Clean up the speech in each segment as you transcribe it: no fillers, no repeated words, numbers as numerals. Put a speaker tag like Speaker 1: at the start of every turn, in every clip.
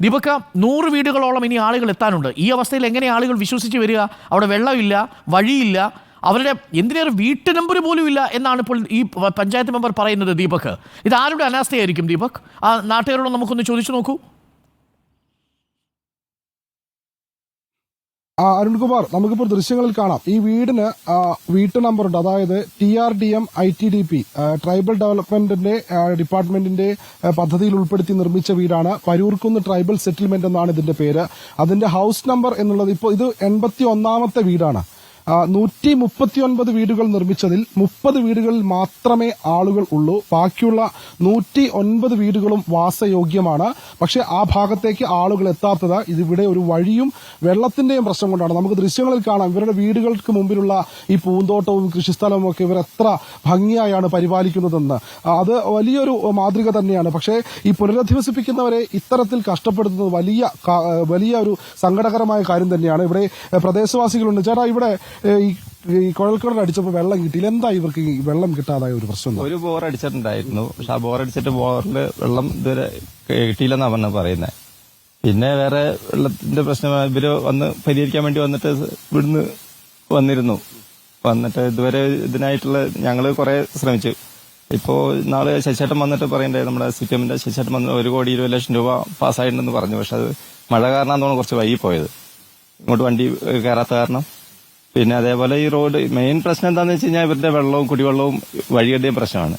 Speaker 1: ദീപക്, 100 വീടുകളോളം ഇനി ആളുകൾ എത്താനുണ്ട്. ഈ അവസ്ഥയിൽ എങ്ങനെ ആളുകൾ വിശ്വസിച്ച് വരിക? അവിടെ വെള്ളമില്ല, വഴിയില്ല, അവരുടെ എന്തിനേറെ വീട്ടു നമ്പർ പോലും ഇല്ല എന്നാണ് ഇപ്പോൾ ഈ പഞ്ചായത്ത് മെമ്പർ പറയുന്നത്. ദീപക്, ഇത് ആരുടെ അനാസ്ഥയായിരിക്കും ദീപക്? ആ നാട്ടുകാരോട് നമുക്കൊന്ന് ചോദിച്ചു നോക്കൂ.
Speaker 2: അരുൺകുമാർ, നമുക്കിപ്പോൾ ദൃശ്യങ്ങളിൽ കാണാം. ഈ വീടിന് വീട്ടു നമ്പറുണ്ട്. അതായത് TRDM ITDP ട്രൈബൽ ഡെവലപ്മെന്റിന്റെ ഡിപ്പാർട്ട്മെന്റിന്റെ പദ്ധതിയിൽ ഉൾപ്പെടുത്തി നിർമ്മിച്ച വീടാണ്. പരൂർക്കുന്ന് ട്രൈബൽ സെറ്റിൽമെന്റ് എന്നാണ് ഇതിന്റെ പേര്. അതിന്റെ ഹൗസ് നമ്പർ എന്നുള്ളത് ഇപ്പോൾ ഇത് 81ാമത്തെ വീടാണ്. 139 വീടുകൾ നിർമ്മിച്ചതിൽ 30 വീടുകളിൽ മാത്രമേ ആളുകൾ ഉള്ളൂ. ബാക്കിയുള്ള 109 വീടുകളും വാസയോഗ്യമാണ്. പക്ഷേ ആ ഭാഗത്തേക്ക് ആളുകൾ എത്താത്തത് ഇതിവിടെ ഒരു വഴിയും വെള്ളത്തിന്റെയും പ്രശ്നം കൊണ്ടാണ്. നമുക്ക് ദൃശ്യങ്ങളിൽ കാണാം ഇവരുടെ വീടുകൾക്ക് മുമ്പിലുള്ള ഈ പൂന്തോട്ടവും കൃഷിസ്ഥലവും ഒക്കെ ഇവർ എത്ര ഭംഗിയായാണ് പരിപാലിക്കുന്നതെന്ന്. അത് വലിയൊരു മാതൃക തന്നെയാണ്. പക്ഷേ ഈ പുനരധിവസിപ്പിക്കുന്നവരെ ഇത്തരത്തിൽ കഷ്ടപ്പെടുത്തുന്നത് വലിയ ഒരു സങ്കടകരമായ കാര്യം തന്നെയാണ്. ഇവിടെ പ്രദേശവാസികളുണ്ട്. ചേട്ടാ, ഇവിടെ ഈ കുഴൽക്കിണർ അടിച്ചപ്പോൾ വെള്ളം കിട്ടിയില്ല. എന്താ ഇവർക്ക് ഈ വെള്ളം കിട്ടാതായ ഒരു പ്രശ്നം?
Speaker 3: ഒരു ബോർ അടിച്ചിട്ടുണ്ടായിരുന്നു. പക്ഷെ ആ ബോർ അടിച്ചിട്ട് ബോറിൽ വെള്ളം ഇതുവരെ കിട്ടിയില്ലെന്നാണ് പറയുന്നത്. പിന്നെ വേറെ വെള്ളത്തിന്റെ പ്രശ്നം ഇവര് വന്ന് പരിഹരിക്കാൻ വേണ്ടി വന്നിട്ട് ഇവിടുന്ന് വന്നിട്ട് ഇതുവരെ ഇതിനായിട്ടുള്ള ഞങ്ങള് കുറെ ശ്രമിച്ചു. ഇപ്പോ നാളെ ശശിചേട്ടൻ വന്നിട്ട് പറയണ്ടേ, നമ്മുടെ CPMന്റെ ശശിചേട്ടൻ വന്ന് 1,20,00,000 രൂപ പാസ്സായിട്ടുണ്ടെന്ന് പറഞ്ഞു. പക്ഷെ അത് മഴ കാരണം കുറച്ച് വൈകിപ്പോയത്, ഇങ്ങോട്ട് വണ്ടി കയറാത്ത കാരണം. പിന്നെ അതേപോലെ ഈ റോഡ് മെയിൻ പ്രശ്നം എന്താണെന്ന് വെച്ച് കഴിഞ്ഞാൽ ഇവരുടെ വെള്ളവും കുടിവെള്ളവും വഴിയുടെയും പ്രശ്നമാണ്.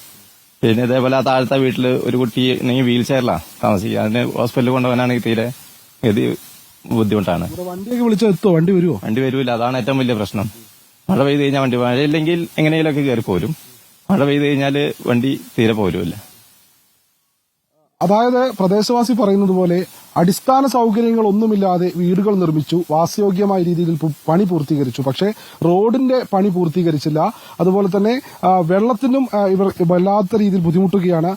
Speaker 3: പിന്നെ ഇതേപോലെ ആ താഴത്തെ വീട്ടിൽ ഒരു കുട്ടി വീൽ ചെയറിലാണ് താമസിക്കുക. അതിന് ഹോസ്പിറ്റലിൽ കൊണ്ടുപോകാനാണെങ്കിൽ തീരെ ബുദ്ധിമുട്ടാണ്.
Speaker 2: വണ്ടിയൊക്കെ വിളിച്ചാൽ എത്തുമോ? വണ്ടി വരുമോ?
Speaker 3: വണ്ടി വരൂല, അതാണ് ഏറ്റവും വലിയ പ്രശ്നം. മഴ പെയ്ത് കഴിഞ്ഞാൽ മഴയില്ലെങ്കിൽ എങ്ങനെയെങ്കിലുമൊക്കെ കയറി പോരും. മഴ പെയ്ത് കഴിഞ്ഞാൽ വണ്ടി തീരെ പോരുമില്ല.
Speaker 2: അതായത് പ്രദേശവാസി പറയുന്നത് പോലെ അടിസ്ഥാന സൗകര്യങ്ങളൊന്നുമില്ലാതെ വീടുകൾ നിർമ്മിച്ചു, വാസയോഗ്യമായ രീതിയിൽ പണി പൂർത്തീകരിച്ചു. പക്ഷേ റോഡിന്റെ പണി പൂർത്തീകരിച്ചില്ല. അതുപോലെ തന്നെ വെള്ളത്തിനും ഇവർ വല്ലാത്ത രീതിയിൽ ബുദ്ധിമുട്ടുകയാണ്.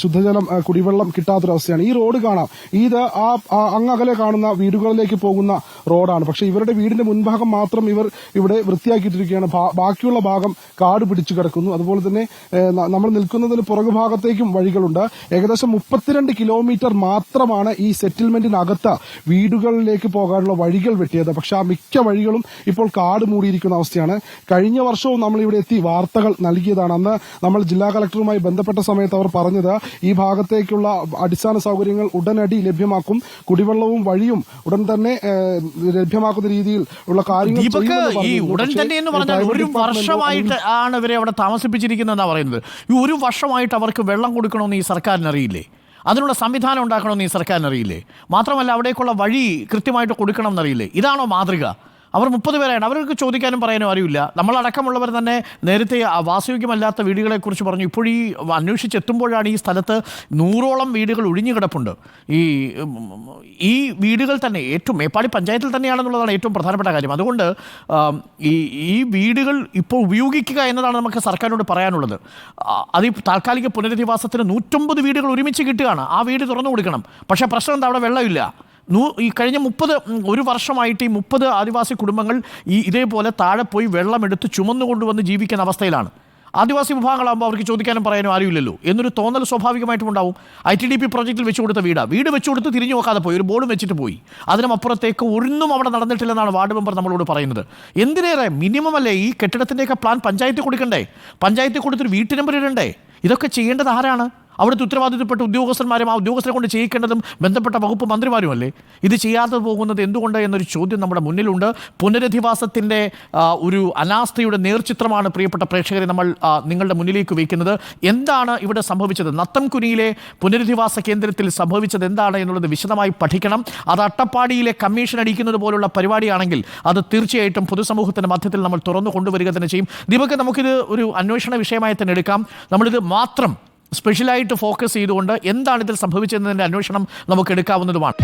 Speaker 2: ശുദ്ധജലം, കുടിവെള്ളം കിട്ടാത്തൊരവസ്ഥയാണ്. ഈ റോഡ് കാണാം, ഇത് അങ്ങകലെ കാണുന്ന വീടുകളിലേക്ക് പോകുന്ന റോഡാണ്. പക്ഷേ ഇവരുടെ വീടിന്റെ മുൻഭാഗം മാത്രം ഇവർ ഇവിടെ വൃത്തിയാക്കിയിട്ടിരിക്കുകയാണ്. ബാക്കിയുള്ള ഭാഗം കാട് പിടിച്ചു കിടക്കുന്നു. അതുപോലെ തന്നെ നമ്മൾ നിൽക്കുന്നതിന് പുറകുഭാഗത്തേക്കും വഴികളുണ്ട്. ഏകദേശം 32 കിലോമീറ്റർ മാത്രമാണ് ഈ സെറ്റിൽമെന്റിനകത്ത് വീടുകളിലേക്ക് പോകാനുള്ള വഴികൾ വെട്ടിയത്. പക്ഷെ ആ മിക്ക വഴികളും ഇപ്പോൾ കാട് മൂടിയിരിക്കുന്ന അവസ്ഥയാണ്. കഴിഞ്ഞ വർഷവും നമ്മൾ ഇവിടെ എത്തി വാർത്തകൾ നൽകിയതാണ്. അന്ന് നമ്മൾ ജില്ലാ കളക്ടറുമായി ബന്ധപ്പെട്ട സമയത്ത് അവർ പറഞ്ഞത് ഈ ഭാഗത്തേക്കുള്ള അടിസ്ഥാന സൗകര്യങ്ങൾ ഉടനടി ലഭ്യമാക്കും, കുടിവെള്ളവും വഴിയും ഉടൻ തന്നെ ലഭ്യമാക്കുന്ന രീതിയിൽ ഉള്ള കാര്യങ്ങൾ
Speaker 1: ഒരു വർഷമായിട്ട് ആണ് ഇവരെ അവിടെ താമസിപ്പിച്ചിരിക്കുന്നതെന്നാണ് പറയുന്നത്. ഈ ഒരു വർഷമായിട്ട് അവർക്ക് വെള്ളം കൊടുക്കണമെന്ന് ഈ സർക്കാരിനറിയില്ലേ? അതിനുള്ള സംവിധാനം ഉണ്ടാക്കണമെന്ന് ഈ സർക്കാരിനറിയില്ലേ? മാത്രമല്ല അവിടേക്കുള്ള വഴി കൃത്യമായിട്ട് കൊടുക്കണം എന്നറിയില്ലേ? ഇതാണോ മാതൃക? അവർ 30 പേരാണ്. അവർക്ക് ചോദിക്കാനും പറയാനും അറിയില്ല. നമ്മളടക്കമുള്ളവർ തന്നെ നേരത്തെ വാസയോഗ്യമല്ലാത്ത വീടുകളെക്കുറിച്ച് പറഞ്ഞു. ഇപ്പോഴീ അന്വേഷിച്ചെത്തുമ്പോഴാണ് ഈ സ്ഥലത്ത് 100ഓളം വീടുകൾ ഒഴിഞ്ഞു കിടപ്പുണ്ട്. ഈ വീടുകൾ തന്നെ ഏറ്റവും മേപ്പാടി പഞ്ചായത്തിൽ തന്നെയാണെന്നുള്ളതാണ് ഏറ്റവും പ്രധാനപ്പെട്ട കാര്യം. അതുകൊണ്ട് ഈ വീടുകൾ ഇപ്പോൾ ഉപയോഗിക്കുക എന്നതാണ് നമുക്ക് സർക്കാരിനോട് പറയാനുള്ളത്. അത് ഈ താൽക്കാലിക പുനരധിവാസത്തിന് 109 വീടുകൾ ഒരുമിച്ച് കിട്ടുകയാണ്. ആ വീട് തുറന്നു കൊടുക്കണം. പക്ഷേ പ്രശ്നം എന്താ? അവിടെ വെള്ളമില്ല. ഈ കഴിഞ്ഞ 1 വർഷമായിട്ട് ഈ 30 ആദിവാസി കുടുംബങ്ങൾ ഇതേപോലെ താഴെ പോയി വെള്ളമെടുത്ത് ചുമന്നുകൊണ്ടുവന്ന് ജീവിക്കുന്ന അവസ്ഥയിലാണ്. ആദിവാസി വിഭാഗങ്ങളാകുമ്പോൾ അവർക്ക് ചോദിക്കാനും പറയാനും ആരുമില്ലല്ലോ എന്നൊരു തോന്നൽ സ്വാഭാവികമായിട്ടും ഉണ്ടാവും. ITDP പ്രോജക്റ്റിൽ വെച്ചു കൊടുത്ത വീട് വെച്ചു കൊടുത്ത് തിരിഞ്ഞു നോക്കാതെ പോയി, ഒരു ബോർഡും വെച്ചിട്ട് പോയി. അതിനപ്പുറത്തേക്ക് ഒന്നും അവിടെ നടന്നിട്ടില്ലെന്നാണ് വാർഡ് മെമ്പർ നമ്മളോട് പറയുന്നത്. എന്തിനേറെ മിനിമം അല്ലേ ഈ കെട്ടിടത്തിൻ്റെയൊക്കെ പ്ലാൻ പഞ്ചായത്തിൽ കൊടുക്കണ്ടേ? പഞ്ചായത്തിൽ കൊടുത്തൊരു വീട്ടു നമ്പർ ഇടണ്ടേ? ഇതൊക്കെ ചെയ്യേണ്ടത് ആരാണ്? അവിടുത്തെ ഉത്തരവാദിത്തപ്പെട്ട ഉദ്യോഗസ്ഥന്മാരും ആ ഉദ്യോഗസ്ഥരെ കൊണ്ട് ചെയ്യിക്കേണ്ടതും ബന്ധപ്പെട്ട വകുപ്പ് മന്ത്രിമാരുമല്ലേ? ഇത് ചെയ്യാതെ പോകുന്നത് എന്തുകൊണ്ട് എന്നൊരു ചോദ്യം നമ്മുടെ മുന്നിലുണ്ട്. പുനരധിവാസത്തിൻ്റെ ഒരു അനാസ്ഥയുടെ നേർചിത്രമാണ് പ്രിയപ്പെട്ട പ്രേക്ഷകരെ നമ്മൾ നിങ്ങളുടെ മുന്നിലേക്ക് വയ്ക്കുന്നത്. എന്താണ് ഇവിടെ സംഭവിച്ചത്? നത്തംകുനിയിലെ പുനരധിവാസ കേന്ദ്രത്തിൽ സംഭവിച്ചത് എന്താണ് എന്നുള്ളത് വിശദമായി പഠിക്കണം. അത് അട്ടപ്പാടിയിലെ കമ്മീഷൻ അടിക്കുന്നത് പോലുള്ള പരിപാടിയാണെങ്കിൽ അത് തീർച്ചയായിട്ടും പൊതുസമൂഹത്തിൻ്റെ മധ്യത്തിൽ നമ്മൾ തുറന്നു കൊണ്ടുവരിക തന്നെ ചെയ്യും. ദീപക്, നമുക്കിത് ഒരു അന്വേഷണ വിഷയമായി തന്നെ എടുക്കാം. നമ്മളിത് മാത്രം സ്പെഷ്യലായിട്ട് ഫോക്കസ് ചെയ്തുകൊണ്ട് എന്താണ് ഇതിൽ സംഭവിച്ചതെന്നതിൻ്റെ അന്വേഷണം നമുക്ക് എടുക്കാവുന്നതുമാണ്.